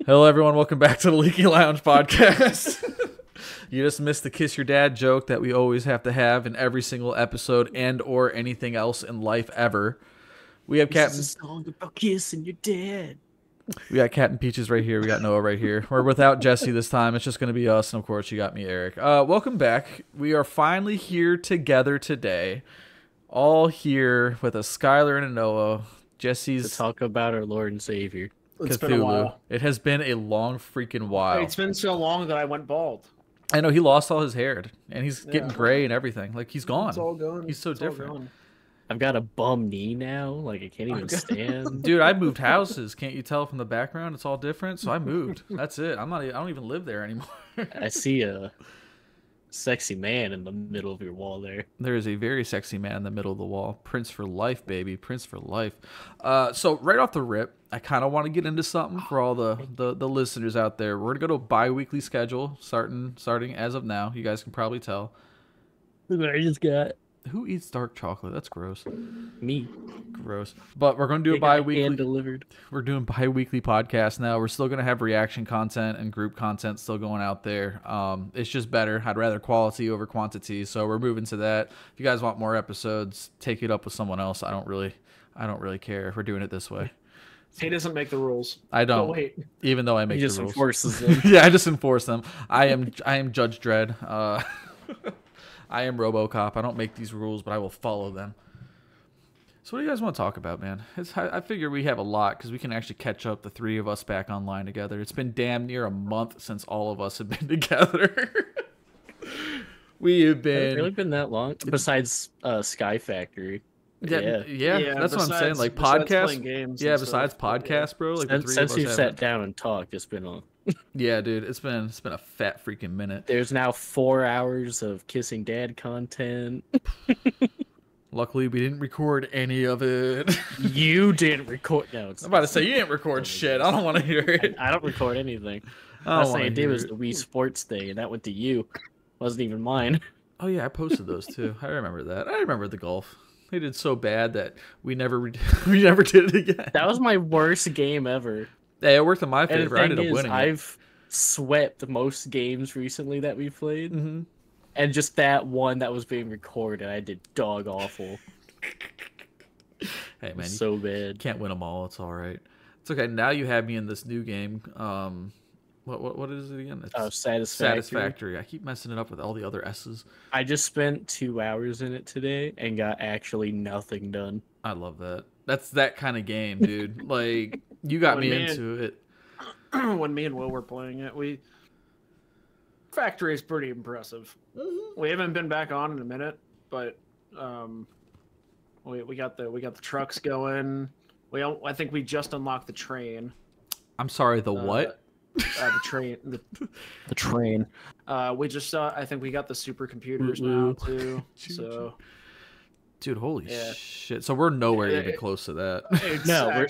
Hello, everyone. Welcome back to the Leaky Lounge podcast. You just missed the kiss your dad joke that we always have to have in every single episode and or anything else in life ever. We have Captain. This is a song about kissing your dad. We got Captain Peaches right here. We got Noah right here. We're without Jesse this time. It's just going to be us, and of course, you got me, Eric. Welcome back. We are finally here together today, all here with a Skylar and a Noah. Jesse's To talk about our Lord and Savior. It's Cthulhu. been a while. It has been a long freaking while. It's been so long that I went bald. I know he lost all his hair, and he's getting gray and everything. Like he's gone. It's all gone. He's so It's all different. gone. I've got a bum knee now. Like, I can't even stand. Dude, I moved houses. Can't you tell from the background? It's all different. So I moved. That's it. I don't even live there anymore. I see a sexy man in the middle of your wall there. There is a very sexy man in the middle of the wall. Prince for life, baby. Prince for life. So right off the rip, I kind of want to get into something for all the listeners out there. We're gonna go to a bi-weekly schedule starting as of now. You guys can probably tell. Look what I just got. Who eats dark chocolate? That's gross. Me. Gross. But we're going to do a It got bi-weekly. hand delivered. We're doing bi-weekly podcasts now. We're still going to have reaction content and group content still going out there. It's just better. I'd rather quality over quantity. So we're moving to that. If you guys want more episodes, take it up with someone else. I don't really care if we're doing it this way. He doesn't make the rules. I don't. Oh, wait. Even though I make He just the rules. enforces them. Yeah, I just enforce them. I am Judge Dredd. I am RoboCop. I don't make these rules, but I will follow them. So what do you guys want to talk about, man? I figure we have a lot because we can actually catch up the three of us back online together. It's been damn near a month since all of us have been together. We have Has been... it really been that long? Besides Sky Factory. Yeah, that's what I'm saying. Like podcast, games besides podcast, bro. Like the three Since of we've us sat haven't. down and talked, it's been a... Yeah, dude, it's been a fat freaking minute. There's now 4 hours of kissing dad content. Luckily, we didn't record any of it. You didn't record. No, it's I'm about to say you didn't record shit. I don't want to hear it. I don't record anything. I Last don't thing I wanna did hear was it. the Wii Sports Day, and that went to you. Wasn't even mine. Oh yeah, I posted those too. I remember that. I remember the golf. They did so bad that we never we never did it again. That was my worst game ever. Hey, it worked in my And the favor. I thing ended up is, winning. I've swept most games recently that we played, Mm-hmm. and just that one that was being recorded, I did dog awful. Hey man, you So bad. can't win them all. It's all right. It's okay. Now you have me in this new game. What is it again? It's Satisfactory. Satisfactory. I keep messing it up with all the other S's. I just spent 2 hours in it today and got actually nothing done. I love that. That's that kind of game, dude. Like you got me into it. When me and Will were playing it, Factory is pretty impressive. We haven't been back on in a minute, but we got the trucks going. I think we just unlocked the train. I'm sorry. The what? The train. The train. We just I think we got the supercomputers now too. So, Dude, holy Yeah. shit! So we're nowhere even close to that. No,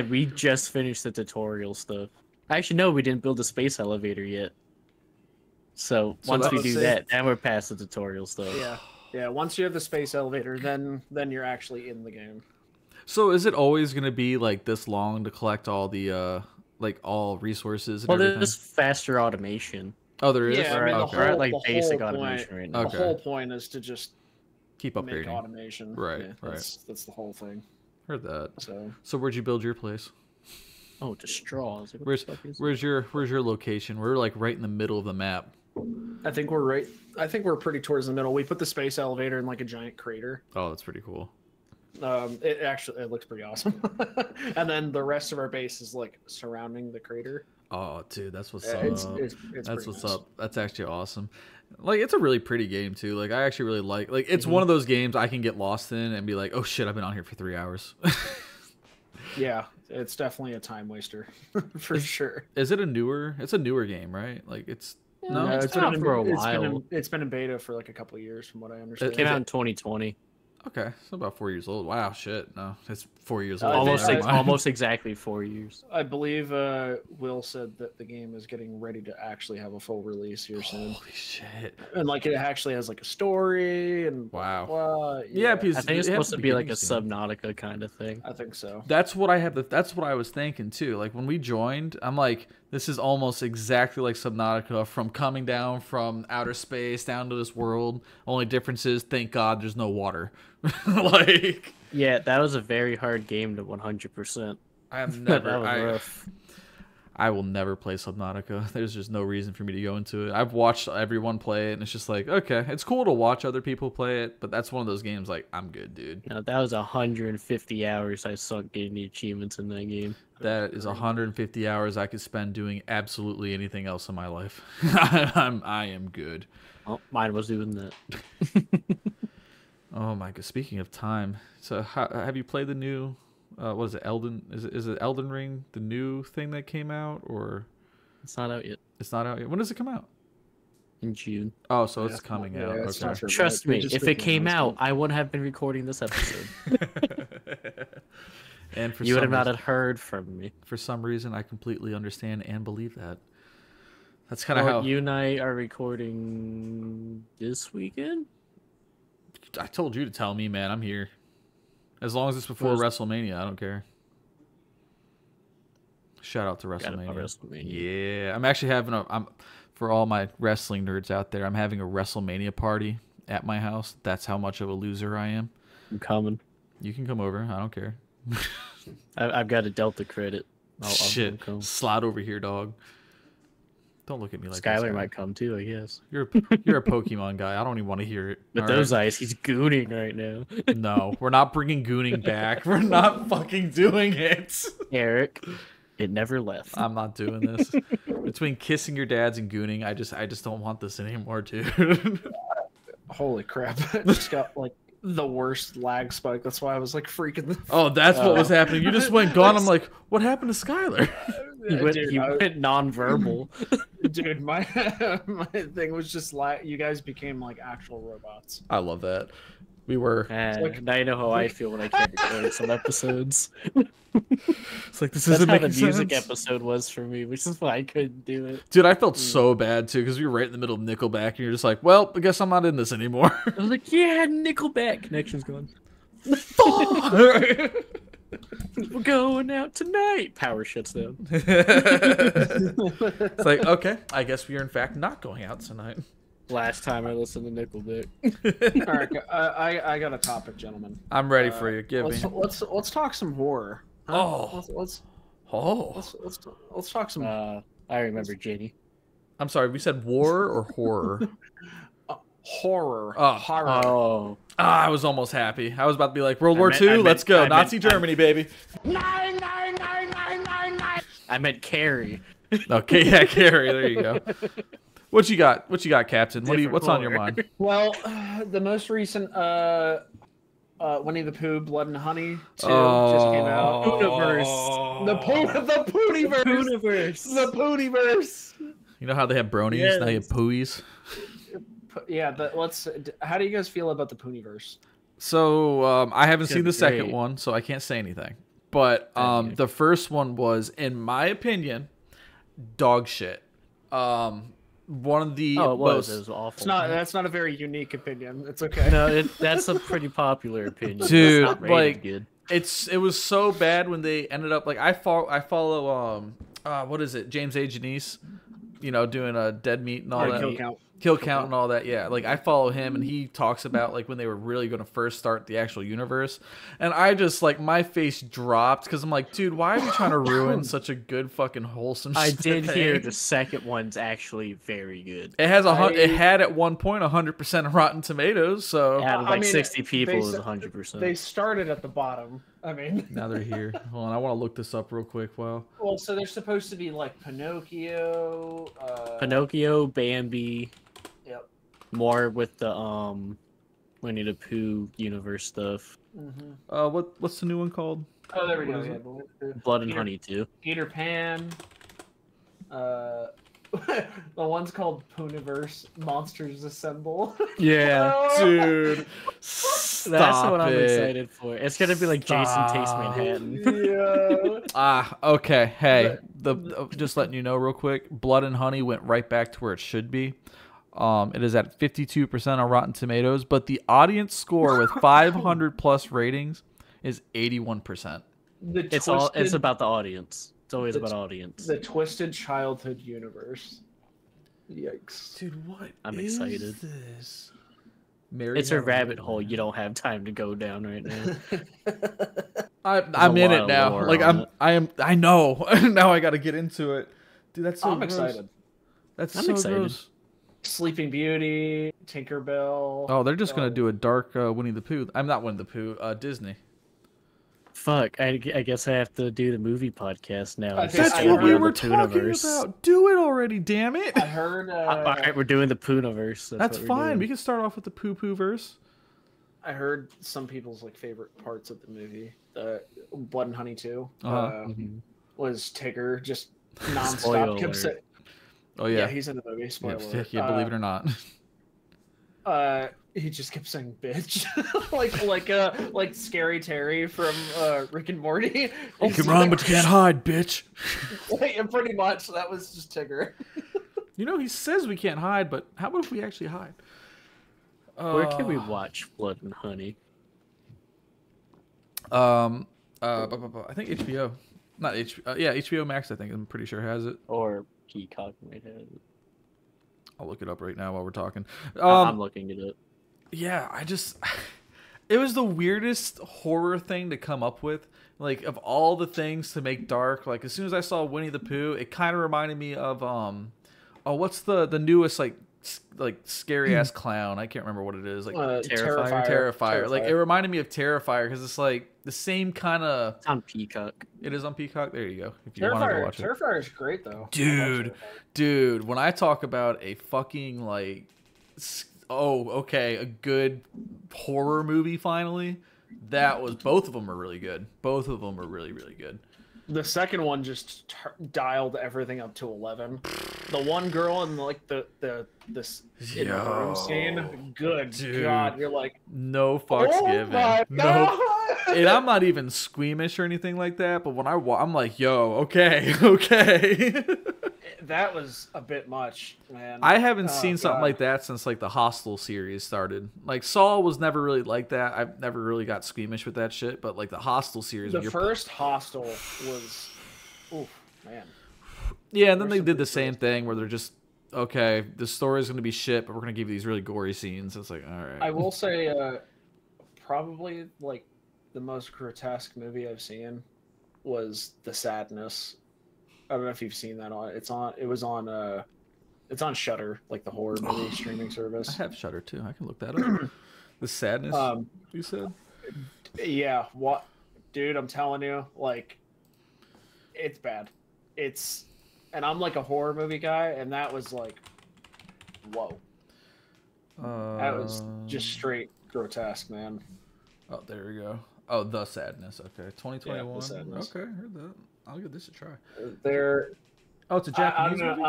we just finished the tutorial stuff. Actually, no, we didn't build a space elevator yet. So once we let's do see. that, then we're past the tutorial stuff. yeah. Once you have the space elevator, then you're actually in the game. So is it always going to be like this long to collect all the all resources and Well, everything? there's faster automation. Oh, there is. Yeah, I mean, We're the whole, at, like, the whole basic point, automation right now. Okay. The whole point is to just Keep make upgrading. automation. Right, Yeah, right. That's the whole thing. Heard that. So So where'd you build your place? Oh, to straws. What the fuck is Where's your location? We're like right in the middle of the map. I think we're pretty towards the middle. We put the space elevator in like a giant crater. Oh, that's pretty cool. It looks pretty awesome. And then the rest of our base is like surrounding the crater. Oh, dude, that's what's Yeah, up. it's That's pretty what's nice. up. That's actually awesome. Like it's a really pretty game too. Like I actually really like it's one of those games I can get lost in and be like, oh shit, I've been on here for 3 hours. Yeah, it's definitely a time waster for sure. Is it a newer? It's a newer game, right? Like it's No, it's been out for a while. It's been in beta for like a couple of years, from what I It understand. came out in 2020. Okay, so about 4 years old. Wow, shit. No, it's 4 years old. Almost, Never mind. almost exactly 4 years. I believe Will said that the game is getting ready to actually have a full release here soon. Holy shit. And like it actually has like a story and Wow. blah, Yeah, I because think it's it has supposed to be like a beginning soon. Subnautica kind of thing. I think so. That's what I have. That's what I was thinking too. Like when we joined, I'm like, this is almost exactly like Subnautica, from coming down from outer space down to this world. Only difference is, thank God, there's no water. Like, Yeah, that was a very hard game to 100%. I have That never. was rough. I will never play Subnautica. There's just no reason for me to go into it. I've watched everyone play it, and it's just like, okay, it's cool to watch other people play it, but that's one of those games like, I'm good, dude. No, that was 150 hours I sunk getting the achievements in that game. That is 150 hours I could spend doing absolutely anything else in my life. I am good. Oh, mine was doing that. Oh my god! Speaking of time, so have you played the new? What is it? Elden? Is it Elden Ring? The new thing that came out, or It's not out yet. it's not out yet? When does it come out? In June. Oh, so Yeah, it's coming yeah, out. it's Okay. not for- Trust we me, just if did it the came out, announcement. I wouldn't have been recording this episode. And for You would some have not reason, have heard from me. for some reason, I completely understand and believe that. That's kind of Well, how you and I are recording this weekend. I told you to tell me, man. I'm here. As long as it's before Was- WrestleMania, I don't care. Shout out to Forgot about WrestleMania. WrestleMania. Yeah, I'm actually having for all my wrestling nerds out there, I'm having a WrestleMania party at my house. That's how much of a loser I am. I'm coming. You can come over. I don't care. I've got a Delta credit. I'll Shit, come. slide over here, dog. Don't look at me like Skylar this, guy. might come too, I guess. You're a Pokemon guy. I don't even want to hear it. With all those right? eyes, he's gooning right now. No, we're not bringing Gooning back. We're not fucking doing it. Eric, it never left. I'm not doing this. Between kissing your dads and gooning, I just don't want this anymore, dude. Holy crap! I just got like the worst lag spike. That's why I was like freaking. Oh, that's what was happening. You just went gone. I'm like, what happened to Skylar? He went non-verbal. Dude, my my thing was just like you guys became like actual robots. I love that. We were. like- Now you know how I feel when I can't record some episodes. It's like this That's isn't how the making music sense. episode was for me, which is why I couldn't do it. Dude, I felt so bad too because we were right in the middle of Nickelback, and you're just like, well, I guess I'm not in this anymore. I was like, yeah, Nickelback connection's gone. We're going out tonight. Power shuts down. It's like, okay, I guess we are in fact not going out tonight. Last time I listened to Nickelback. All right, I got a topic, gentlemen. I'm ready for you. Give me. Let's talk some horror. Huh? Oh. Let's talk some I remember Jenny. I'm sorry. We said war or horror? horror. Oh. Horror. Oh, I was almost happy. I was about to be like, World War meant- II, I meant- let's go. I Nazi meant- Germany, baby. I meant Carrie. Okay, yeah, Carrie. There you go. What you got? What you got, Captain? Different What's on your horror. mind? Well, the most recent Winnie the Pooh, Blood and Honey 2 Oh. just came out. Pooniverse. The Pooniverse. Universe. The Pooniverse. You know how they have bronies? Yes. Now you have pooies. Yeah, how do you guys feel about the Pooniverse? So I haven't It's seen gonna the be second great. one, so I can't say anything. But Okay. the first one was, in my opinion, dog shit. One of the Oh, it was. most It was awful. It's not. That's not a very unique opinion. It's okay. No, that's a pretty popular opinion. Dude, It's not rated like- good. it was so bad when they ended up like I follow what is it, James A. Janice, doing a dead meat and all Or that. kill count. Kill count and all that, yeah. Like I follow him, and he talks about like when they were really going to first start the actual universe, and I just like my face dropped because I'm like, dude, why are you trying to ruin such a good fucking wholesome? I did hear thing? the second one's actually very good. It has I- it had at one point 100% of Rotten Tomatoes, so Out of I like mean, 60 people, they it was s- 100%. They started at the bottom. I mean, now they're here. Hold on, I want to look this up real quick. Wow. well, so they're supposed to be like Pinocchio. Pinocchio, Bambi, Yep. more with the Winnie the Pooh universe stuff. Mm-hmm. What's the new one called? Oh, there we What go. is Yeah, it? Blood and Peter- Honey too. Peter Pan. The one's called Pooniverse. Monsters Assemble. Yeah. Dude, That's what I'm excited for. It's gonna be like Jason Takes Manhattan. Yeah. Okay. Hey, just letting you know real quick. Blood and Honey went right back to where it should be. It is at 52% on Rotten Tomatoes, but the audience score with 500 plus ratings is 81%. It's about the audience. It's always about audience. The twisted childhood universe. Yikes. Dude, what I'm is excited. this? It's a rabbit hole you don't have time to go down right now. I'm in it now. Like I know. Now I got to get into it. Dude, that's so I'm gross. excited. That's I'm so excited. gross. Sleeping Beauty, Tinkerbell. Oh, they're just gonna do a dark Winnie the Pooh. I'm not Winnie the Pooh. Disney. Fuck, I guess I have to do the movie podcast now. That's what we were talking about. Do it already, damn it. I heard. All right, we're doing the Pooniverse. That's fine. We can start off with the Poo Poo verse. I heard some people's like favorite parts of the movie, Blood and Honey 2, was Tigger just nonstop kept saying. Oh yeah, he's in the movie. Spoiler. Yeah, believe it or not. He just kept saying "bitch," like Scary Terry from Rick and Morty. You can run, but you can't hide, bitch. Yeah, pretty much. That was just Tigger. You know, he says we can't hide, but how about if we actually hide? Where can we watch Blood and Honey? I think HBO, not HBO. Yeah, HBO Max. I think I'm pretty sure has it. Or Peacock might have it. I'll look it up right now while we're talking. I'm looking at it. Yeah, it was the weirdest horror thing to come up with. Like, of all the things to make dark, like as soon as I saw Winnie the Pooh, it kind of reminded me of what's the newest like scary ass clown? I can't remember what it is. Like Terrifier. Like it reminded me of Terrifier because it's like the same kind of. It's on Peacock. It is on Peacock. There you go. If you want to watch it. Terrifier is great though. Dude, when I talk about a fucking like, a good horror movie finally, that was both of them are really good. Both of them are really really good. The second one just dialed everything up to 11. The one girl in like the room scene. Good dude. God, you're like no fucks given. No, and I'm not even squeamish or anything like that. But when I'm like, yo, okay. That was a bit much, man. I haven't seen something like that since like the Hostel series started. Like Saw was never really like that. I've never really got squeamish with that shit. But like the Hostel series, the first Hostel was, oof, man. Yeah, and then they did the same thing where they're just okay. The story is going to be shit, but we're going to give you these really gory scenes. It's like, all right. I will say, probably like the most grotesque movie I've seen was The Sadness. I don't know if you've seen that it's on Shudder, like the horror movie streaming service. I have Shudder too. I can look that up. The Sadness, you said? Yeah, what dude, I'm telling you, like it's bad. And I'm like a horror movie guy, and that was like whoa. That was just straight grotesque, man. Oh, there we go. Oh, The Sadness. Okay, 2021. Yeah, The Sadness. Okay, heard that. I'll give this a try. Oh, it's a Japanese movie?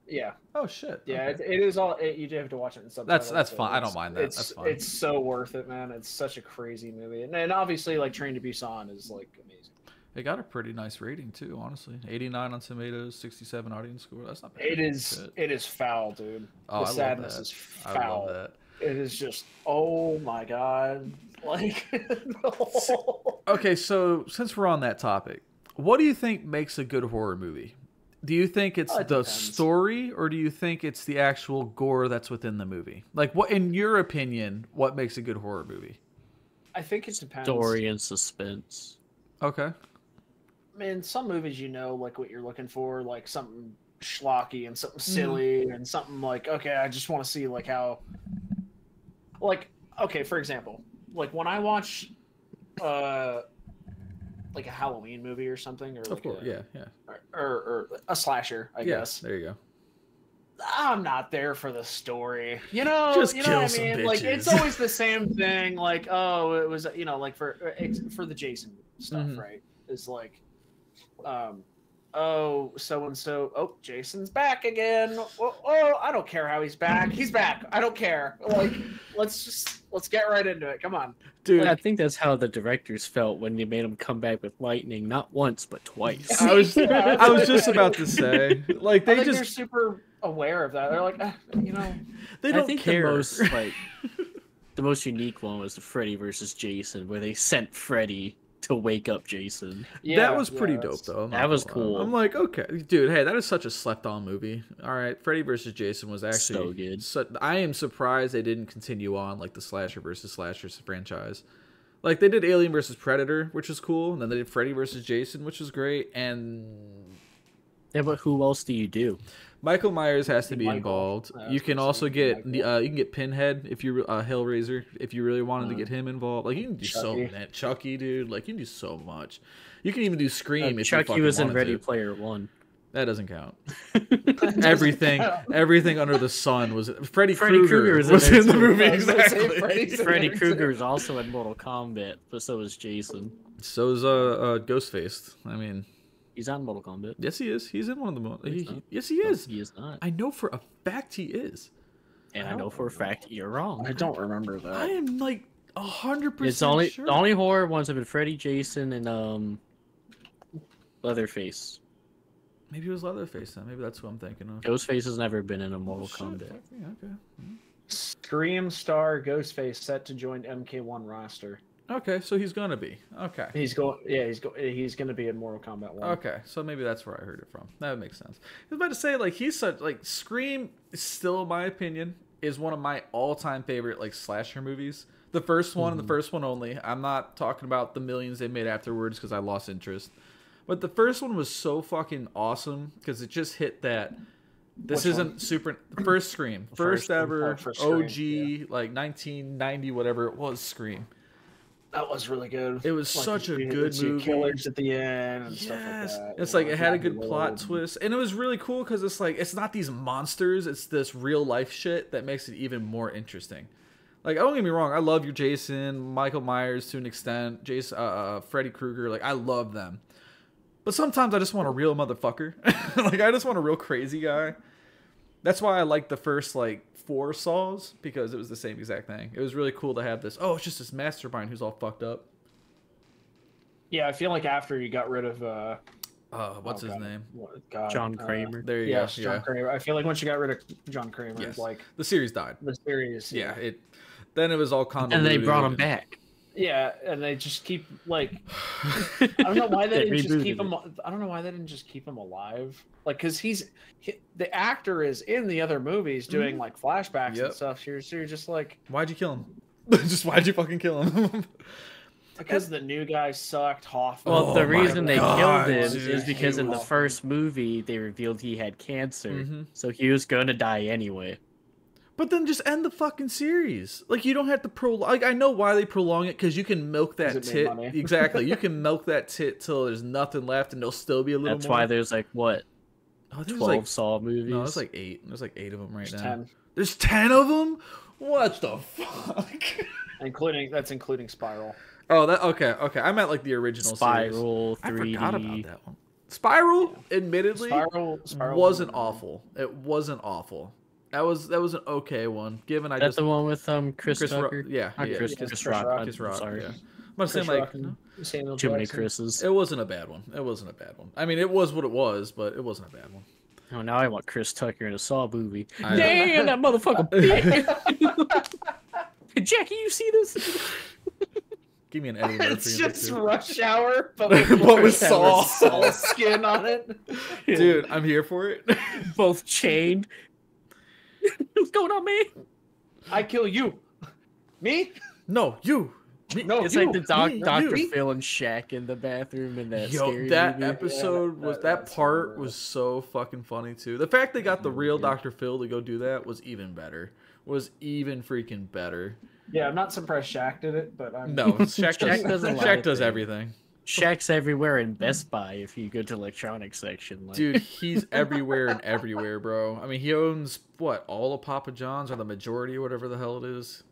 Yeah. Oh shit. Yeah, okay. it is all. You do have to watch it in subtitles. That's fine. I don't mind that. That's fine. It's so worth it, man. It's such a crazy movie, and obviously, like Train to Busan is like amazing. It got a pretty nice rating too, honestly. 89 on Tomatoes, 67 audience score. That's not bad. It is foul, dude. Oh, The Sadness is foul. I love that. It is just, oh my god. Like, no. Okay, so since we're on that topic, what do you think makes a good horror movie? Do you think it's the story, or do you think it's the actual gore that's within the movie? Like, what, in your opinion, what makes a good horror movie? I think it depends. Story and suspense. Okay. I mean, some movies, like what you're looking for, like something schlocky and something silly and something like, okay, I just want to see like how, like, okay, for example, like when I watch, like a Halloween movie or something, or like or a slasher, I guess. There you go. I'm not there for the story, Just you know what I mean? Bitches. Like it's always the same thing. Like, oh, it was, like for the Jason stuff, right? It's like, oh, so and so. Oh, Jason's back again. Oh, I don't care how he's back. He's back. I don't care. Like, let's let's get right into it. Come on. Dude, I think that's how the directors felt when they made him come back with lightning, not once but twice. I was just about to say, like I they think they're just super aware of that. They're like, you know, they don't I think care. the most unique one was the Freddy versus Jason, where they sent Freddy to wake up Jason. That was pretty dope, though. I'm not That was gonna lie. cool. I'm like, okay, dude. Hey, that is such a slept-on movie. All right, Freddy versus Jason was actually So good. I am surprised they didn't continue on like the slasher versus slasher franchise. Like they did Alien versus Predator, which was cool, and then they did Freddy versus Jason, which was great, and Yeah, but who else do you do? Michael Myers has to be Michael. involved. I was You can gonna also say get Michael. you can get Pinhead if you Hellraiser if you really wanted to Mhm. get him involved. Like you can do Chucky. Chucky, dude. Like you can do so much. You can even do Scream if you Chucky fucking was in wanted Ready to. Player One. That doesn't count. Everything under the sun was Freddy Freddy Krueger Krueger was in the too. movie I was gonna say exactly. Freddy's in Freddy there, too. Krueger is also in Mortal Kombat, but so is Jason. So is Ghostface. I mean, He's not in Mortal Kombat. yes he is. He's in one of the He's not. yes he is. He is not. I know for a fact he is. And I know for a fact you're wrong. I don't remember I that. am like 100% It's only sure. the only horror ones have been Freddy, Jason, and Leatherface. Maybe it was Leatherface then. Maybe that's who I'm thinking of. Ghostface has never been in a Mortal Shit, Kombat. fuck me, okay. Scream star Ghostface set to join MK1 roster. Okay, so he's gonna be. Okay. He's going. Yeah, he's going to be in Mortal Kombat 1. Okay, so maybe that's where I heard it from. That would make sense. I was about to say, like, he's such like Scream is still, in my opinion, is one of my all-time favorite like slasher movies. The first one and the first one only. I'm not talking about the millions they made afterwards because I lost interest. But the first one was so fucking awesome because it just hit that. This Which isn't one? super. First Scream, First first one. ever Oh, first Scream, OG, like 1990 whatever it was. Scream. That was really good. It was such a good see movie. Killers at the end and Yes, stuff like that. it's you like know, it had a Robbie good plot Lloyd. twist, and it was really cool because it's like it's not these monsters; it's this real life shit that makes it even more interesting. Like, don't get me wrong, I love your Jason, Michael Myers to an extent, Freddy Krueger. Like, I love them, but sometimes I just want a real motherfucker. Like, I just want a real crazy guy. That's why I like the first like 4 Saws because it was the same exact thing. It was really cool to have this. Oh, it's just this mastermind who's all fucked up. Yeah, I feel like after you got rid of What's his God, name? God, John Kramer. There you Yes, go. John Yeah. Kramer. I feel like once you got rid of John Kramer, Yes. like The series died. the series. Yeah, Then it was all And convoluted. they brought him back. Yeah, and they just keep like I don't know why they They didn't just keep rebooted him. I don't know why they didn't just keep him alive. Like, because the actor is in the other movies doing like flashbacks Yep. and stuff. So you're just like, Why'd you kill him? Just why'd you fucking kill him? because the new guy sucked. Hoffman. Well, Oh the my reason they God, killed him dude. is because in the Hoffman. first movie they revealed he had cancer, Mhm. so he was gonna die anyway. But then just end the fucking series. Like, you don't have to prolong. Like, I know why they prolong it because you can milk that 'Cause it made tit. money. Exactly. You can milk that tit till there's nothing left, and there'll still be a little That's more. why there's like what Oh, there's 12 like Saw movies. no, there's like 8. There's like 8 of them right There's now. 10, There's 10 of them. What the fuck? including Spiral. Oh, that okay. I meant like the original series. Spiral, I 3D. forgot about that one. Spiral, admittedly, Spiral wasn't awful. It wasn't awful. That was an okay one. Given I That's just the one with Chris Chris Tucker. Rock, yeah, Not yeah, Chris, Chris Chris Rock. Rock. Chris I'm Rock, sorry. yeah. I'm saying like Samuel Too many Jackson. Chris's. it wasn't a bad one. It wasn't a bad one. I mean, it was what it was, but it wasn't a bad one. Oh, now I want Chris Tucker in a Saw movie. I- Damn, that motherfucker big. Jackie, you see this? Give me an Eddie Murphy. It's in there, just too. Rush Hour, but But with Saw. Saw skin on it. Dude, I'm here for it. Both chained. What's going on, man? I kill you. Me? No, you. Me. No, It's you. like the Dr. Me? Phil and Shaq in the bathroom in that Yo, scary that movie. episode was that that's part unreal. was so fucking funny too. The fact they got the real Dr. Phil to go do that was even better. Was even freaking better. Yeah, I'm not surprised Shaq did it, but I'm No, Shaq Shaq does a lot Shaq of does things. everything. Shaq's everywhere in Best Buy if you go to the electronics section. Like, Dude, he's everywhere and everywhere, bro. I mean, he owns what, all of Papa John's or the majority or whatever the hell it is.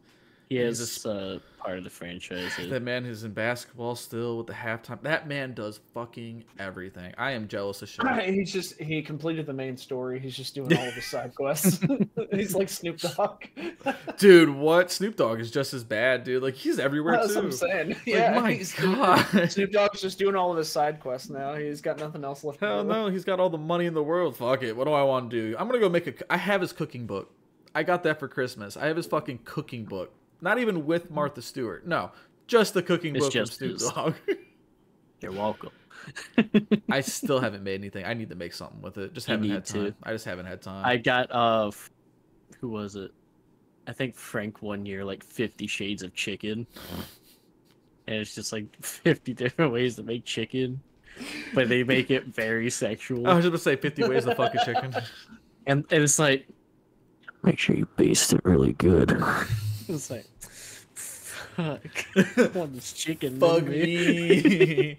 He He's is part of the franchise. That man is in basketball still with the halftime. That man does fucking everything. I am jealous of shit. He completed the main story. He's just doing all of his side quests. He's like Snoop Dogg. Dude, what? Snoop Dogg is just as bad, dude. Like, he's everywhere That's too. what I'm saying. Like, Yeah, my God. Snoop Dogg's just doing all of his side quests now. He's got nothing else left to Hell do. no, he's got all the money in the world. Fuck it. What do I want to do? I'm gonna go make I have his cooking book. I got that for Christmas. I have his fucking cooking book. Not even with Martha Stewart. No, just the cooking book from Snoop Dogg. You're welcome. I still haven't made anything. I need to make something with it. Just haven't had time. I just haven't had time. I got who was it? I think Frank one year, like 50 Shades of Chicken. And it's just like 50 different ways to make chicken. But they make it very sexual. I was just gonna say 50 ways to fuck a chicken. And it's like, make sure you baste it really good. It's like, fuck. I want this chicken. Fuck me.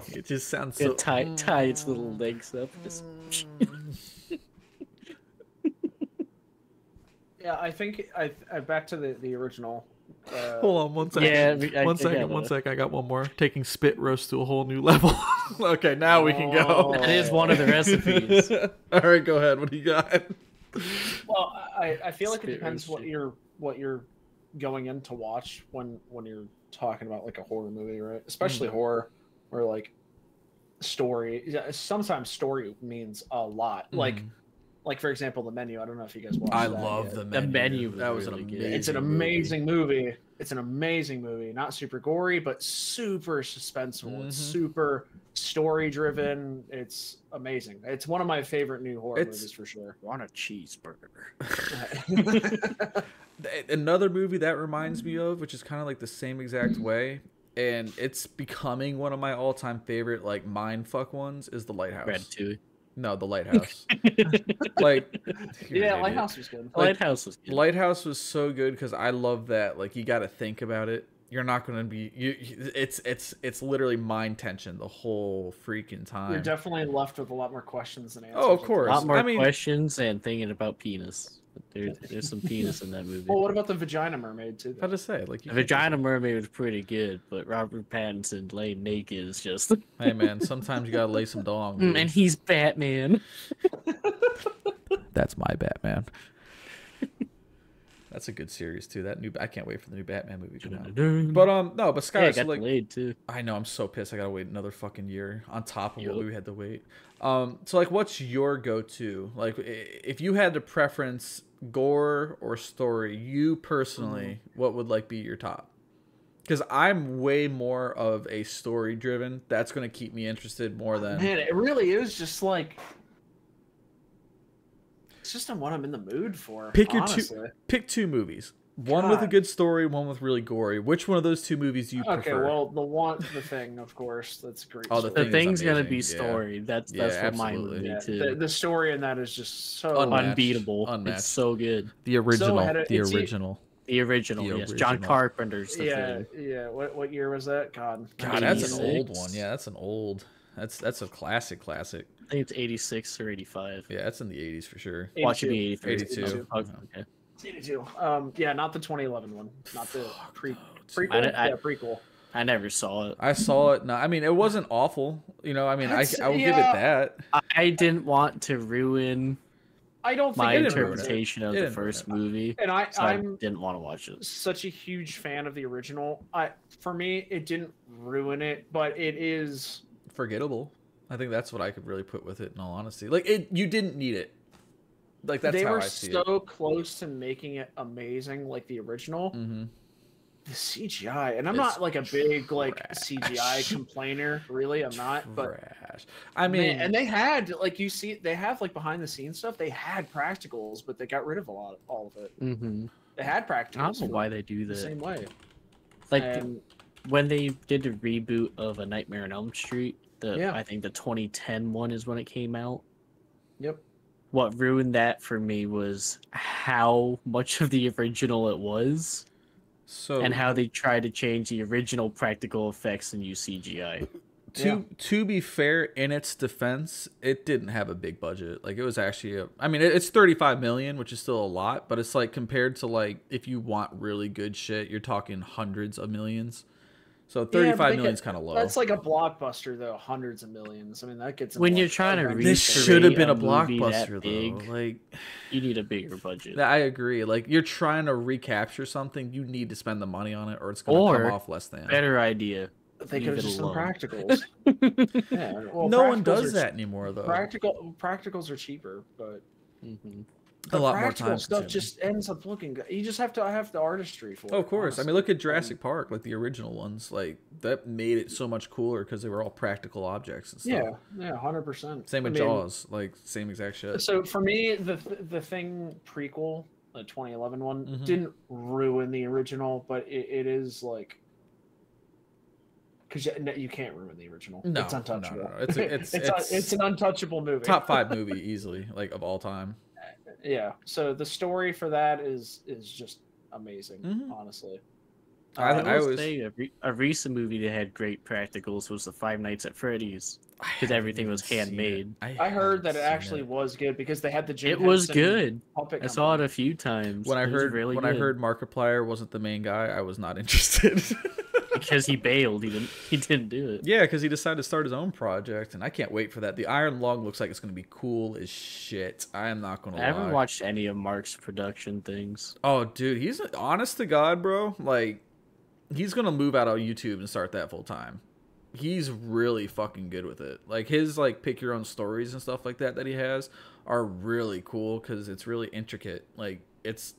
It just sounds so... Tie its little legs up. Just... Yeah, I think I back to the original. Hold on one second. Yeah, one second. I got one more. Taking spit roast to a whole new level. Okay, now we can go. That is one of the recipes. All right, go ahead. What do you got? Well, I feel like it Spit depends what you're going in to watch when you're talking about like a horror movie, right? Especially horror, or like story. Sometimes story means a lot. Like for example, The Menu. I don't know if you guys watched. I that love yet. The Menu. The Menu. That was really an good. amazing. It's an amazing movie. It's an amazing movie. Not super gory, but super suspenseful. It's super story driven. It's amazing. It's one of my favorite new horror movies for sure. Want a cheeseburger? Another movie that reminds me of, which is kind of like the same exact way, and it's becoming one of my all-time favorite like mindfuck ones, is The Lighthouse. Ratatouille. No, The Lighthouse. Like, Yeah, Lighthouse was good. Lighthouse was good. Lighthouse was so good because I love that. Like, you got to think about it. You're not going to be. It's literally mind tension the whole freaking time. You're definitely left with a lot more questions than answers. Oh, of course. A lot more I mean, questions and thinking about penis. There's some penis in that movie. Well, what about the Vagina Mermaid too? How to say like The Vagina Mermaid was pretty good, but Robert Pattinson laying naked is just. Hey man, sometimes you gotta lay some dong. Dude. And he's Batman. That's my Batman. That's a good series too. I can't wait for the new Batman movie to come out. But no, but Sky, Yeah, it so, got like, delayed too. I know, I'm so pissed. I gotta wait another fucking year on top of what we had to wait. So like, what's your go-to? Like, if you had to preference gore or story, you personally, what would like be your top? Because I'm way more of a story driven. That's gonna keep me interested more than. Man, it really is just like. It's just what I'm in the mood for. Pick your honestly. Pick two movies. One with a good story, one with really gory. Which one of those two movies do you prefer? Okay, well, the Thing, of course, that's great. Oh, The story. Thing The is Thing's gonna amazing, be yeah. story. That's what mine would be Yeah, too. the story in that is just so Unmatched. Unbeatable. Unmatched. It's so good. The original. ahead of- the it's- original. The original, The yes. John original. Carpenter's The Yeah, Thing. yeah. What year was that? God, God, that's an 86. old one. Yeah, that's an old. That's a classic. I think it's 86 or 85. Yeah, that's in the 80s for sure. Watch it be 83. 82. Okay. 82. Yeah, not the 2011 one. Not the prequel. I- Yeah, prequel. I never saw it. I saw it. No, I mean, it wasn't awful. You know, I mean, I will give it that. I didn't want to ruin I don't think my it didn't ruin it. interpretation of It the didn't ruin first it. movie. And So I I'm didn't want to watch it. such a huge fan of the original. For me, it didn't ruin it, but it is. Forgettable. I think that's what I could really put with it. In all honesty, like you didn't need it. Like that's They how were I see so close to making it amazing, like the original. Mm-hmm. The CGI, and I'm It's not like a big like trash. CGI complainer, really. I'm not, but Trash. I mean, man, and they had like you see, they have like behind the scenes stuff. They had practicals, but they got rid of all of it. Mm-hmm. They had practicals. I don't know for why they do the that. same way. Like And- when they did the reboot of A Nightmare on Elm Street, Yeah. I think the 2010 one is when it came out. Yep. What ruined that for me was how much of the original it was, so and how they tried to change the original practical effects and use CGI. To be fair, in its defense, it didn't have a big budget. Like it was actually I mean, it's 35 million, which is still a lot, but it's like compared to like if you want really good shit, you're talking hundreds of millions. So 35 million is kind of low. That's like a blockbuster, though. Hundreds of millions. I mean, that gets when you're trying to reach. This should have been a movie blockbuster, big, though. Like, you need a bigger budget. I agree. Like, you're trying to recapture something, you need to spend the money on it, or it's going to come off less than. Better idea. They could have just done practicals. Yeah, well, no one does that anymore, though. Practicals are cheaper, but a lot more time stuff just ends up looking good. You just have to have the artistry for it. Of course. Honestly. I mean, look at Jurassic Park, like the original ones. Like that made it so much cooler because they were all practical objects and stuff. Yeah, 100%. Same with Jaws, like same exact shit. So for me, the Thing prequel, the 2011 one, didn't ruin the original, but it is like. Because you can't ruin the original. No, it's untouchable. No. It's an untouchable movie. Top 5 movie easily, like of all time. Yeah. So the story for that is just amazing. Honestly, I would say a recent movie that had great practicals was the Five Nights at Freddy's because everything was handmade. I heard that it actually was good because they had the Jim It was Henson good. puppet I saw it a few times. When I heard Markiplier wasn't the main guy, I was not interested. Because he bailed, he didn't do it. Yeah, because he decided to start his own project, and I can't wait for that. The Iron Lung looks like it's going to be cool as shit. I am not going to lie. I haven't watched any of Mark's production things. Oh, dude, he's honest to God, bro. Like, he's going to move out of YouTube and start that full time. He's really fucking good with it. Like, his, like, pick your own stories and stuff like that he has are really cool because it's really intricate. Like, it's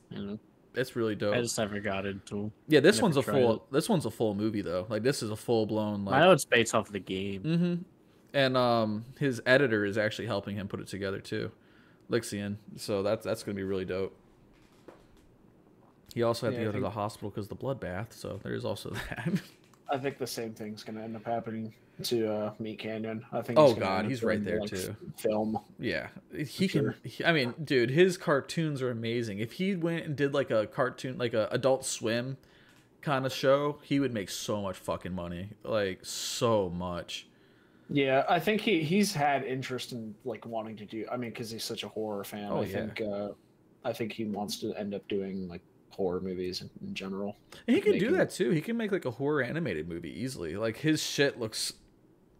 really dope. I just never got into. Yeah, this one's a full movie though. Like this is a full blown. Like, I know it's based off of the game. And his editor is actually helping him put it together too, Lixian. So that's gonna be really dope. He also had to go to the hospital because of the bloodbath. So there's also that. I think the same thing's gonna end up happening to Meat Canyon. I think. Oh God, he's right there too. Film. Yeah, he can. I mean, dude, his cartoons are amazing. If he went and did like a cartoon, like a Adult Swim kind of show, he would make so much fucking money. Like so much. Yeah, I think he's had interest in like wanting to do. I mean, because he's such a horror fan. I think he wants to end up doing like horror movies in general. And he can do that too. He can make like a horror animated movie easily. Like his shit looks.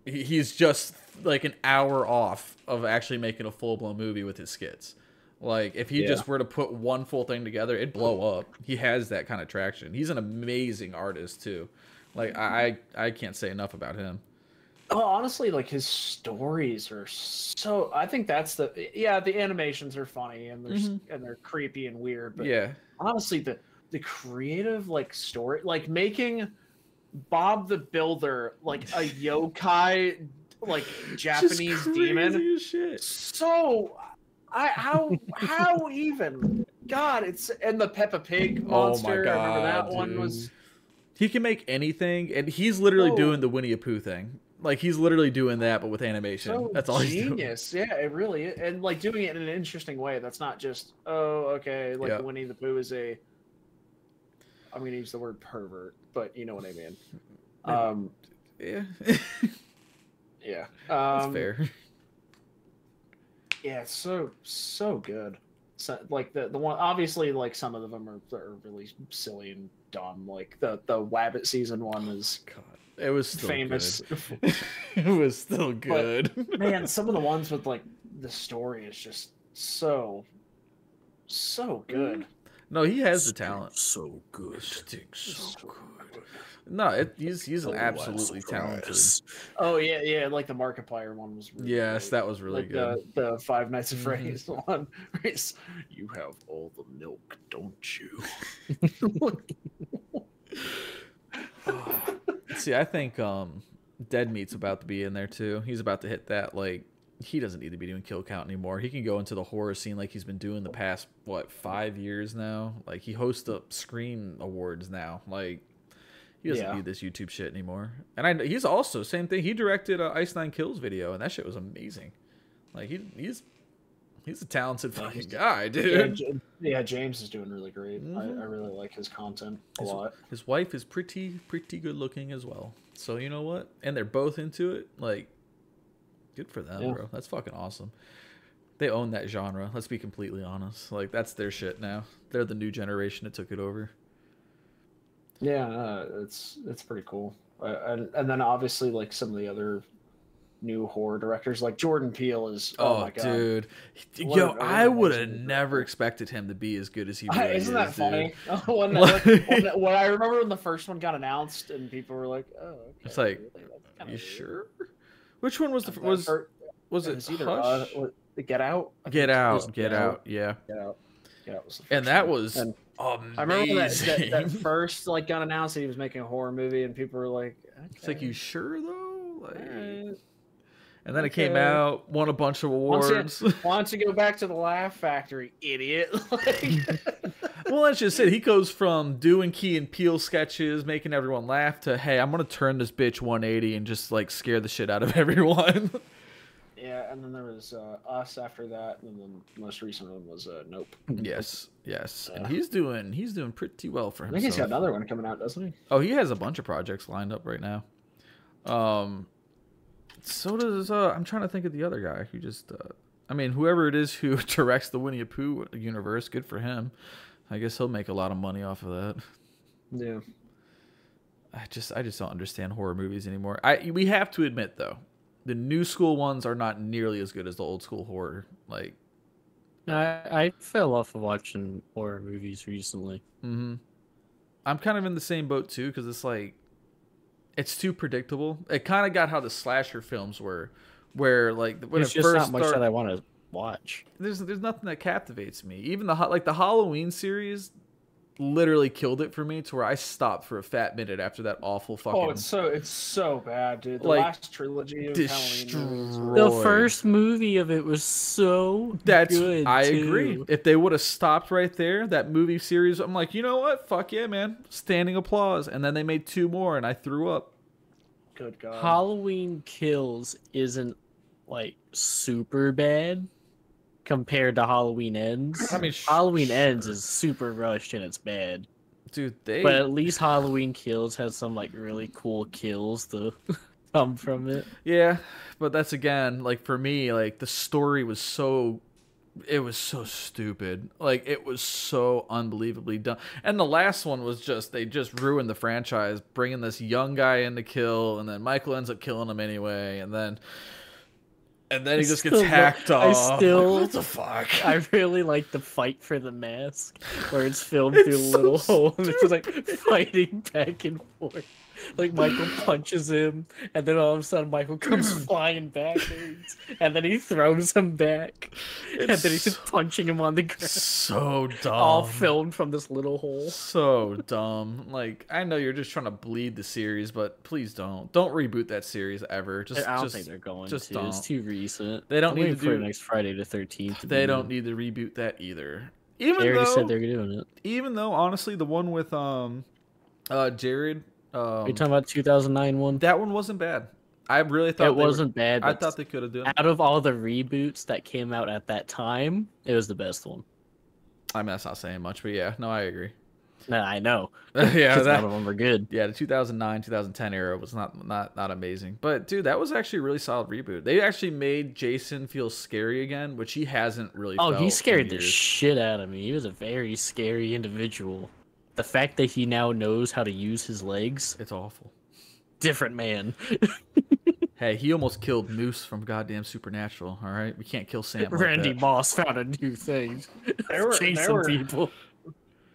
He's just like an hour off of actually making a full blown movie with his skits. Like if he just were to put one full thing together, it'd blow up. He has that kind of traction. He's an amazing artist too. Like I can't say enough about him. Oh, honestly, like his stories are so. I think that's the animations are funny and they're creepy and weird. But honestly, the creative like story, like making Bob the Builder like a yokai, like Japanese demon. Shit. So, how even? God, and the Peppa Pig monster. Oh my God, remember that dude. one was. He can make anything, and he's literally doing the Winnie the Pooh thing. Like he's literally doing that, but with animation. So that's all he's doing. Genius, yeah, it really is. And like doing it in an interesting way. That's not just like Winnie the Pooh is a. I'm gonna use the word pervert, but you know what I mean. Yeah. Yeah. That's fair. Yeah, it's so good. So like the one obviously like some of them are really silly and dumb. Like the Wabbit season one is. God. It was still famous. Good. It was still good. But, man, some of the ones with like the story is just so good. No, he has the talent. So good. So good. No, he's absolutely talented. Oh yeah, like the Markiplier one was. Really great. That was really like good. The Five Nights at Freddy's one. You have all the milk, don't you? See, I think Dead Meat's about to be in there too. He's about to hit that. Like, he doesn't need to be doing kill count anymore. He can go into the horror scene like he's been doing the past 5 years now. Like he hosts the Screen Awards now. Like he doesn't need this YouTube shit anymore. And he's also same thing. He directed Ice Nine Kills video, and that shit was amazing. Like He's a talented Yeah, fucking he's- guy, Yeah, dude. yeah, James is doing really great. Mhm. I really like his content a lot. His wife is pretty good looking as well. So you know what? And they're both into it. Like, good for them, Yeah. bro. That's fucking awesome. They own that genre. Let's be completely honest. Like, that's their shit now. They're the new generation that took it over. Yeah, it's pretty cool. And then obviously like some of the other new horror directors, like Jordan Peele is. Oh, my god, dude. What Yo, an I would have amazing never director. expected him to be as good as he really Isn't that is, funny? dude. When I remember when the first one got announced and people were like, "Oh, okay." It's like, really? That's kinda you weird. sure? Which one was the That was fir- was it it was either Hush? Get Out. I Get think it was Out, Get Out, yeah. Get Out. Get Out was the first And that one. was And amazing. I remember that first like got announced that he was making a horror movie, and people were like, okay. It's like, you sure though? Like, Alright. and then it came Okay. out, won a bunch of awards. Why don't you go back to the Laugh Factory, idiot? Well, that's just it. He goes from doing Key and Peele sketches, making everyone laugh, to, hey, I'm gonna turn this bitch 180 and just like scare the shit out of everyone. Yeah, and then there was Us after that, and then the most recent one was Nope. yes. And he's doing pretty well for I himself. think he's got another one coming out, doesn't he? Oh, he has a bunch of projects lined up right now. So does I'm trying to think of the other guy who just I mean, whoever it is who directs the Winnie the Pooh universe, good for him. I guess he'll make a lot of money off of that. Yeah. I just don't understand horror movies anymore. We have to admit though, the new school ones are not nearly as good as the old school horror. Like, I fell off of watching horror movies recently. I'm kind of in the same boat too, because it's like, it's too predictable. It kind of got how the slasher films were, where like when It's it just first not much started, that I want to watch. there's nothing that captivates me. Even the Halloween series literally killed it for me, to where I stopped for a fat minute after that awful fucking. Oh, it's so bad, dude. The Like, last trilogy of Halloween movies were- The Roy. first movie of it was so good. I too. agree. If they would have stopped right there, that movie series, I'm like, you know what? Fuck yeah, man. Standing applause. And then they made 2 more, and I threw up. Good God. Halloween Kills isn't like super bad compared to Halloween Ends. I mean, Halloween Ends is super rushed and it's bad. Dude, they. But at least Halloween Kills has some like really cool kills to come from it. Yeah, but that's again, like for me, like the story was so. It was so stupid. Like, it was so unbelievably dumb. And the last one was just, they just ruined the franchise, bringing this young guy in to kill, and then Michael ends up killing him anyway, and then he just gets Still, hacked I off. still- Like, what the fuck? I really like the fight for the mask, where it's filmed through a It's so little hole and it's like fighting back and forth. Like Michael punches him, and then all of a sudden Michael comes flying backwards, and then he throws him back, and then he's just punching him on the ground. So dumb. All filmed from this little hole. So dumb. Like, I know you're just trying to bleed the series, but please don't reboot that series ever. Just I don't just, think they're going just to. don't. It's too recent. They don't I'm need waiting to for do- next Friday the 13th. They don't need to reboot that either. Even They already though said they're doing it. even though honestly the one with Jared Are you talking about 2009 one? that one wasn't bad. I really thought It wasn't bad. I But thought they could have done it. out of all the reboots that came out at that time, it was the best one. I mean, that's not saying much, but yeah, no, I agree. Nah, I know. Yeah, 'Cause that, none of them were good. yeah, the 2009, 2010 era was not amazing. But dude, that was actually a really solid reboot. They actually made Jason feel scary again, which he hasn't really Oh, felt he in scared the years. shit out of me. He was a very scary individual. The fact that he now knows how to use his legs, It's awful. different man. Hey, he almost killed Moose from goddamn Supernatural, all right? We can't kill Sam like Randy that. Moss found a new thing. There Chasing were people.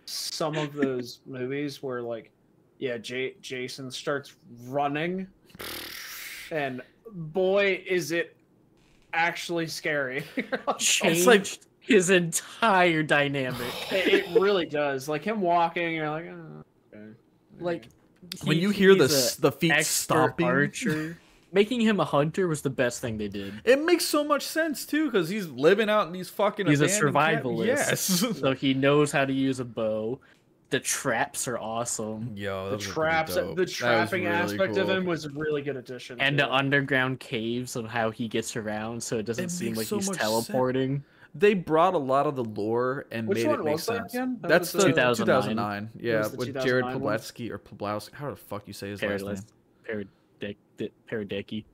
some of those movies where, like, yeah, Jason starts running, and boy, is it actually scary. Changed like- his entire dynamic. It really does. Like him walking, you're like, oh, okay. Like When you hear he's the feet a expert stomping, archer, making him a hunter was the best thing they did. it makes so much sense too, because he's living out in these fucking. He's a abandoned survivalist. Yes. So he knows how to use a bow. The traps are awesome. Yo, The those were pretty traps, dope. the That was trapping really aspect of cool. him was a really good addition. And to the it. underground caves and how he gets around so it doesn't It seem makes like so he's much teleporting. they brought a lot of the lore and Which made one it make was that sense. again? That That's was the the- 2009. Yeah, was the with Jared 2009 one? Padalecki or Pablowski. How the fuck you say his last name? Paradecki.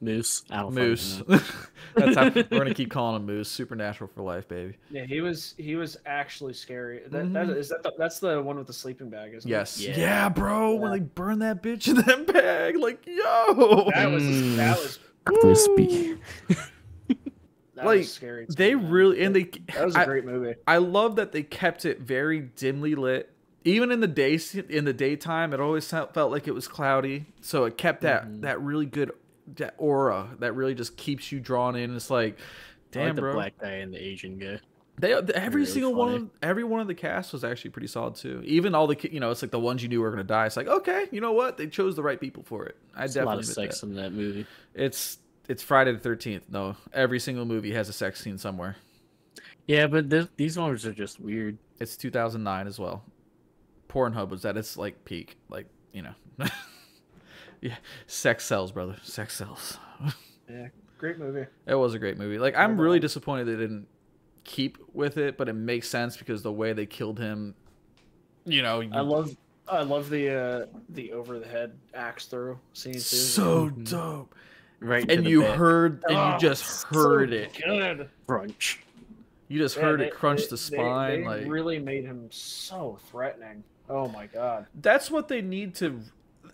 Moose. I don't Moose. fucking know. That's how we're gonna keep calling him Moose. Supernatural for life, baby. Yeah, he was actually scary. That Mhm. is that that's the one with the sleeping bag, isn't Yes. Yeah. Yeah, bro. When Yeah. they burn that bitch in that bag, like, yo. it? That was Crispy. that Like, was scary. too, they man. really and they. That was a great movie. I love that they kept it very dimly lit. Even in the daytime, it always felt like it was cloudy. So it kept that really good that aura that really just keeps you drawn in. It's like, I like damn, the bro. black guy and the Asian guy. Every really single funny. every one of the cast was actually pretty solid too. Even all the it's like the ones you knew were gonna die. It's like, okay, you know what? They chose the right people for it. I There's a lot definitely of admit sex that. in that movie. It's Friday the 13th. No, every single movie has a sex scene somewhere. Yeah, but these ones are just weird. It's 2009 as well. Pornhub was at its like peak, like yeah, sex sells, brother. Sex sells. Yeah, great movie. It was a great movie. Like, I'm really disappointed they didn't keep with it, but it makes sense because the way they killed him, I love the over the head axe throw scene too. so dope. Right. to And the you back. heard, and Oh, you just so heard it. Good. Brunch. You just heard it crunch the spine. They like, really made him so threatening. Oh my god. that's what they need to.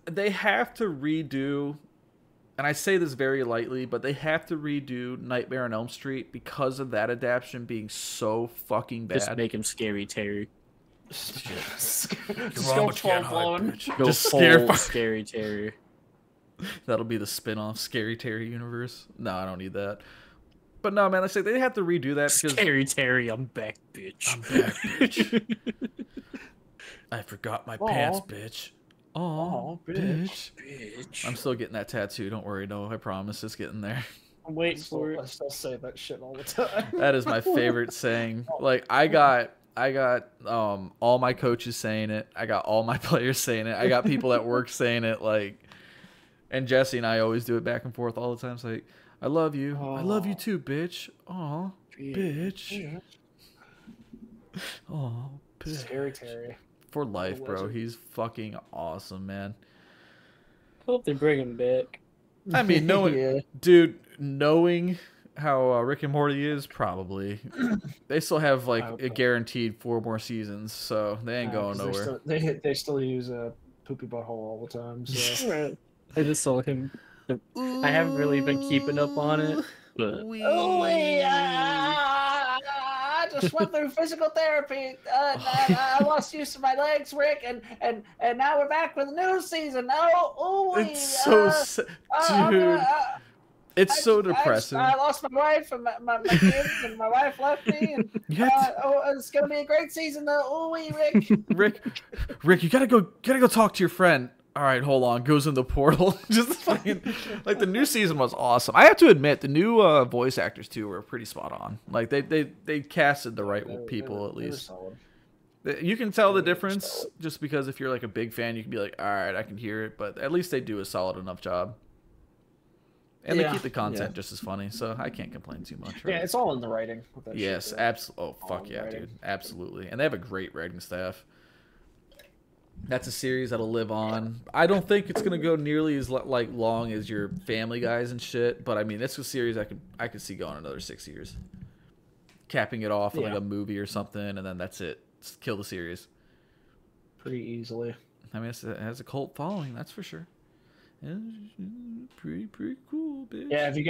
They have to redo, and I say this very lightly, but they have to redo Nightmare on Elm Street because of that adaptation being so fucking bad. Just make him scary Terry. Just wrong, go but you can't full hide, blown. bitch. Go Just full scare scary Terry. That'll be the spin-off Scary Terry universe. No, I don't need that. But no, man, I say they have to redo that because Scary Terry, I'm back, bitch. I'm back, bitch. I forgot my pants, Aw. bitch. Aw, bitch. Bitch. I'm still getting that tattoo. Don't worry, no, I promise it's getting there. I'm waiting for it. I still say that shit all the time. That is my favorite saying. Like, I got all my coaches saying it. I got all my players saying it. I got people at work saying it. Like, and Jesse and I always do it back and forth all the time. It's like, I love you. I love you too, bitch. Aw, bitch. Aw, bitch. Scary Terry. For life, bro. Legend. He's fucking awesome, man. Hope they bring him back. I mean, knowing how Rick and Morty is, probably. They still have like a guaranteed 4 more seasons, so they ain't going 'Cause nowhere. They still use a poopy butthole all the time. So. I just saw him. I haven't really been keeping up on it, but I just went through physical therapy. I lost use of my legs, Rick, and now we're back with a new season. It's so dude. It's so depressing. I lost my wife and my kids, and my wife left me. And, it's gonna be a great season. Rick. Rick, you gotta go talk to your friend. All right, hold on. Goes in the portal. Just fucking like the new season was awesome. I have to admit the new voice actors too were pretty spot on. Like they casted the right people at least. You can tell the difference just because if you're like a big fan, you can be like, all right, I can hear it. But at least they do a solid enough job. And they keep the content just as funny, so I can't complain too much. Right? Yeah, it's all in the writing. With that Yes, shit, absolutely. Oh, fuck yeah, dude. Absolutely. And they have a great writing staff. That's a series that'll live on. I don't think it's gonna go nearly as like long as your Family Guys and shit, but I mean, it's a series I could see going another 6 years, capping it off with like a movie or something, and then that's it. Just kill the series pretty easily. I mean, it has a cult following, that's for sure. Pretty cool, bitch. Yeah, have you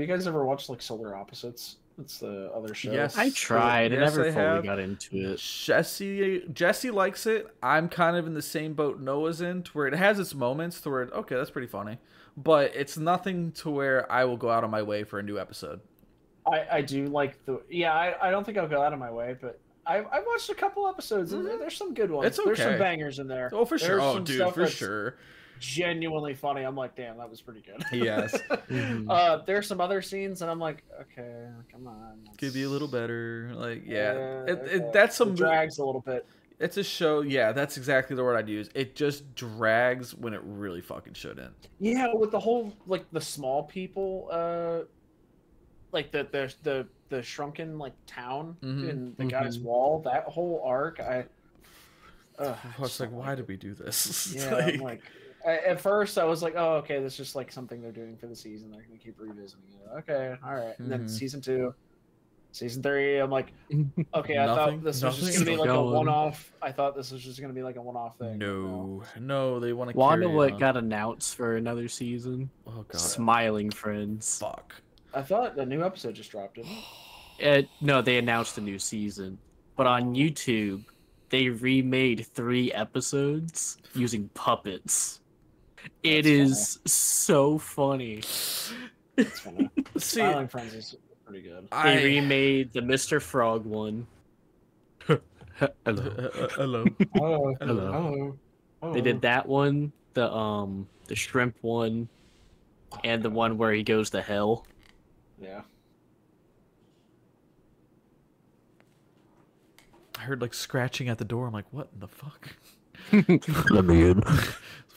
guys ever watched like Solar Opposites? It's the other show. Yes. I tried. Yes, I never I fully have. got into it. Jesse likes it. I'm kind of in the same boat Noah's in, to where it has its moments to where okay, that's pretty funny, but it's nothing to where I will go out of my way for a new episode. I do like I don't think I'll go out of my way, but I've watched a couple episodes and there's some good ones. It's There's some okay. bangers in there. Oh, for sure. There's Oh, some dude, stuff for that's sure. Genuinely funny. I'm like, damn, that was pretty good. Yes. There's some other scenes and I'm like, okay, come on. Could be a little better. Like, yeah. Okay. That's some It drags a little bit. It's a show. Yeah, that's exactly the word I'd use. It just drags when it really fucking shouldn't. Yeah, with the whole like the small people like the shrunken like town Mhm, in the guy's wall. That whole arc, I was like, why did we do this? It's Yeah, I'm like, at first I was like, oh, okay, this is just like something they're doing for the season. They're gonna keep revisiting it. Okay, all right. And then season 2, season 3, I'm like, okay, I thought this was just gonna be Still like a going. one-off. I thought this was just gonna be like a one-off thing. No, they want to Wanna carry what on. got announced for another season? Oh god, Smiling Friends. fuck. I thought the new episode just dropped, didn't it? No, they announced a new season, but on YouTube, they remade 3 episodes using puppets. It is so funny. It's funny. See, Smiling Friends is pretty good. They remade the Mr. Frog one. Hello. Hello. Oh, Hello. They did that one, the shrimp one, and the one where he goes to hell. Yeah. I heard like scratching at the door. I'm like, what in the fuck? Let me in.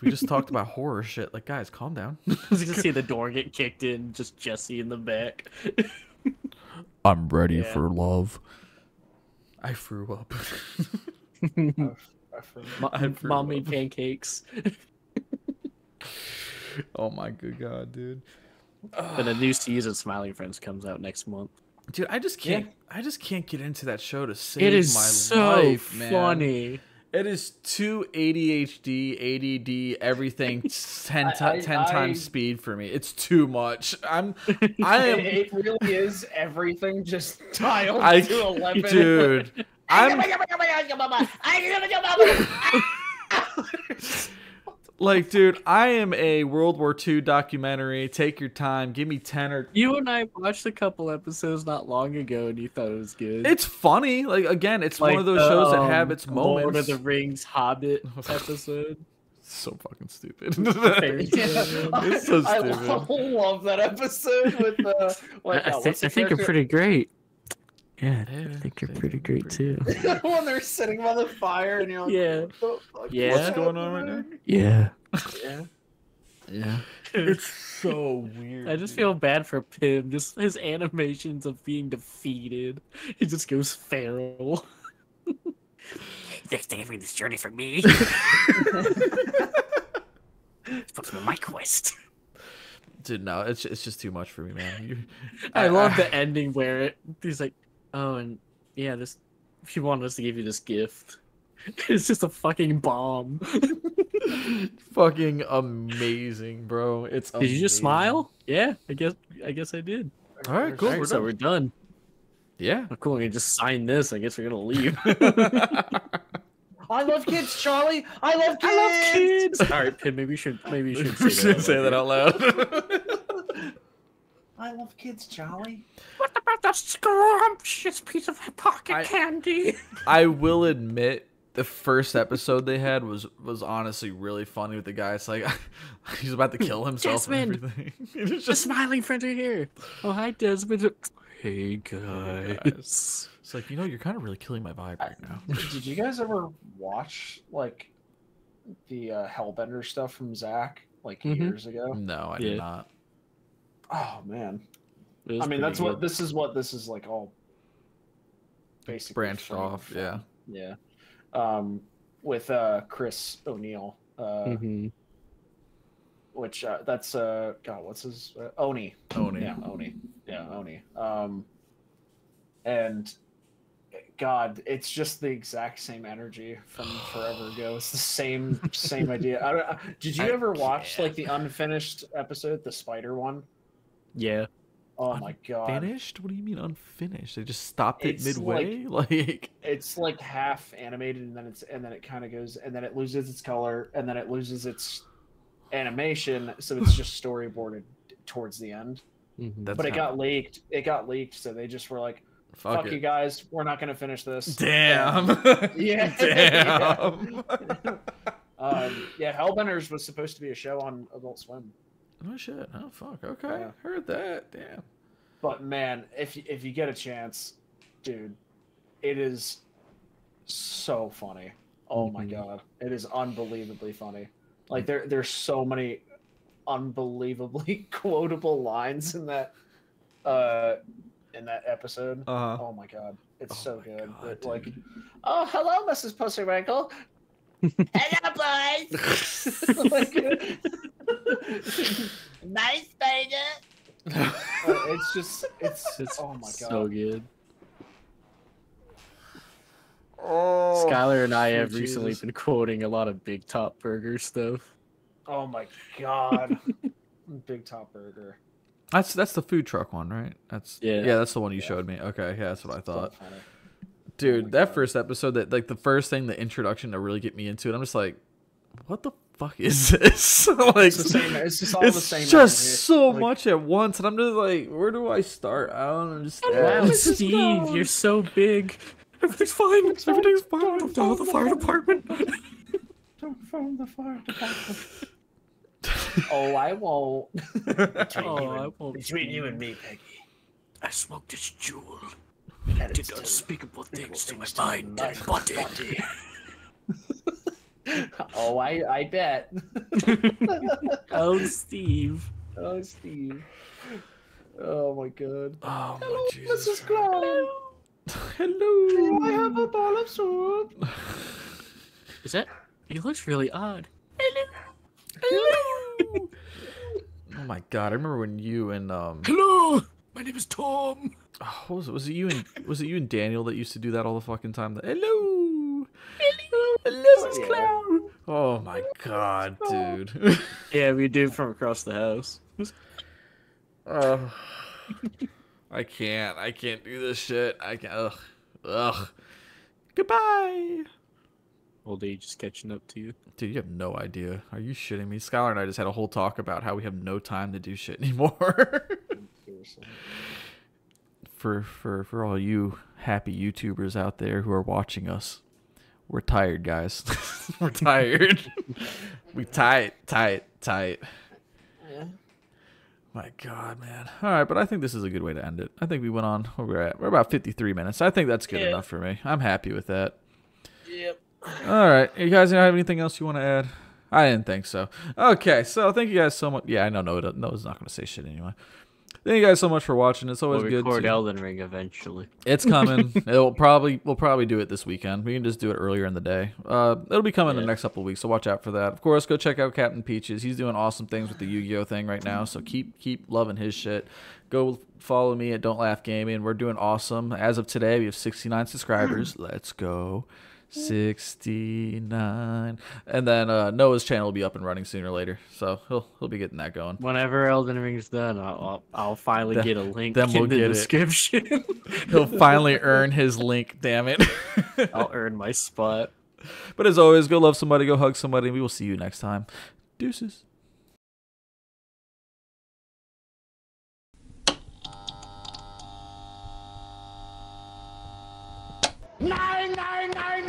We just talked about horror shit. Like, guys, calm down. You can see the door get kicked in, just Jesse in the back. I'm ready Yeah. for love. I threw up. Mom made pancakes. Oh my good god, dude. But a new season of Smiling Friends comes out next month. Dude, I just can't. I just can't get into that show to save It is my so life, man. funny. It is too ADHD, ADD, everything 10 times speed for me. It's too much. I am. It really is everything just dialed to 11. Dude, I'm like, dude, I am a World War II documentary. Take your time. Give me 10 or. You and I watched a couple episodes not long ago, and you thought it was good. It's funny. Like, again, it's like one of those shows that have its moments. Lord of the Rings Hobbit episode. So fucking stupid. Yeah. It's so I stupid. love that episode with the. Like, I think you're pretty great. Yeah, I think you're pretty great too. When they're sitting by the fire and you're like, Yeah. what the fuck Yeah. What's going on right now? Yeah. Yeah. Yeah. It's so weird. I just feel bad for Pim. Just his animations of being defeated. He just goes feral. Thanks for having this journey for me. It's supposed to be my quest. Dude, no, it's just too much for me, man. I love the ending where he's like, oh, and yeah, this. She wanted us to give you this gift. It's just a fucking bomb. Fucking amazing, bro. It's Did you just smile? Yeah, I guess I did. All right, cool. Alright, so we're done. Yeah. Oh, cool. We just sign this. I guess we're gonna leave. I love kids, Charlie. I love kids. All right, Pim. Maybe you should We say should that. say that out loud. I love kids, Charlie. What about the scrumptious piece of pocket candy? I will admit, the first episode they had was honestly really funny with the guy. It's like he's about to kill himself and Desmond! everything. It's The just smiling friends are here. Oh, hi, Desmond. Hey, guys. it's like, you're kind of really killing my vibe right now. Did you guys ever watch like the Hellbender stuff from Zach like years ago? No, I Yeah. did not. Oh man. It was I mean, pretty that's good. what this is like all basically Branched framed off, from. yeah. Yeah. With Chris O'Neill, Mhm. which that's God, what's his Oni. Oni. Yeah, Oni. Yeah, Oni. And God, it's just the exact same energy from forever ago. It's the same idea. Did you ever watch like the unfinished episode, the spider one? Yeah. Oh my God. Finished? What do you mean unfinished? They just stopped it It's midway? Like It's like half animated, and then it kind of goes, and then it loses its color, and then it loses its animation, so it's just storyboarded towards the end. that's But it how- got leaked. It got leaked, so they just were like, fuck "Fuck it. you guys, we're not gonna finish this." Damn. Yeah. Damn. Yeah, Hellbenders was supposed to be a show on Adult Swim, Oh shit. Oh fuck. Okay. Yeah. Heard that. Damn. but man, if you get a chance, dude, it is so funny. Oh my God, it is unbelievably funny. Like there's so many unbelievably quotable lines in that in that episode. Uh-huh. Oh my god, it's Oh so my good. God, It, like, dude. oh hello, Mrs. Pussywinkle. Hello, boys. Like, nice, baby. It's just, It's oh my god. so good. Oh, Skylar and I have sweet recently Jesus. been quoting a lot of Big Top Burger stuff. Oh my god. Big Top Burger. That's the food truck one, right? Yeah. that's the one you Yeah. showed me. Okay, yeah, that's what I So thought. funny. Dude, Oh my that God. first episode, that like the first thing, the introduction to really get me into it, I'm just like, what the fuck is this? Like, It's the same. It's just all the it's same. just energy. so Like, much at once, and I'm just like, where do I start? I don't understand. Wow, Mrs. Steve, Brown. you're so big. Everything's fine. Everything's fine. Don't Don't the fire department. Don't phone the fire department. Oh, I won't. I won't. Between you and me, Peggy. I smoked this jewel. And Did it's unspeakable things to my things mind and body. Oh, I bet. Oh, Steve. Oh, Steve. Oh my God. Oh my Hello, Jesus. Mrs. Klein. Hello. I have a bowl of soup. Is that? He looks really odd. Hello. Oh my God! I remember when you and Hello, my name is Tom. what was it? Was it you and Daniel that used to do that all the fucking time? Hello. Hello, Mrs. Yeah. Clown. Oh my God, dude. Yeah, we do from across the house. Oh, I can't do this shit. I can't. Ugh. Goodbye. Old age is catching up to you. Dude, you have no idea. Are you shitting me? Skylar and I just had a whole talk about how we have no time to do shit anymore. Seriously. For all you happy YouTubers out there who are watching us, we're tired, guys. We're tired. We tight. Yeah. My God, man. All right, but I think this is a good way to end it. I think we went on. Where we're at. We're about 53 minutes. I think that's good enough for me. I'm happy with that. Yep. All right. You guys have anything else you want to add? I didn't think so. Okay, so thank you guys so much. Yeah, I know Noah's not going to say shit anyway. Thank you guys so much for watching. It's always We'll good record to... Elden Ring eventually. It's coming. We'll probably do it this weekend. We can just do it earlier in the day. It'll be coming in the next couple of weeks, so watch out for that. Of course, go check out Captain Peaches. He's doing awesome things with the Yu-Gi-Oh thing right now, so keep loving his shit. Go follow me at Don't Laugh Gaming. We're doing awesome. As of today, we have 69 subscribers. Let's go. 69. And then Noah's channel will be up and running sooner or later, so he'll be getting that going. Whenever Elden Ring's done, I'll finally Then- get a link then we'll in the get it. description. He'll finally earn his link, damn it. I'll earn my spot. But as always, go love somebody, go hug somebody, and we will see you next time. Deuces. Nine, nine, nine,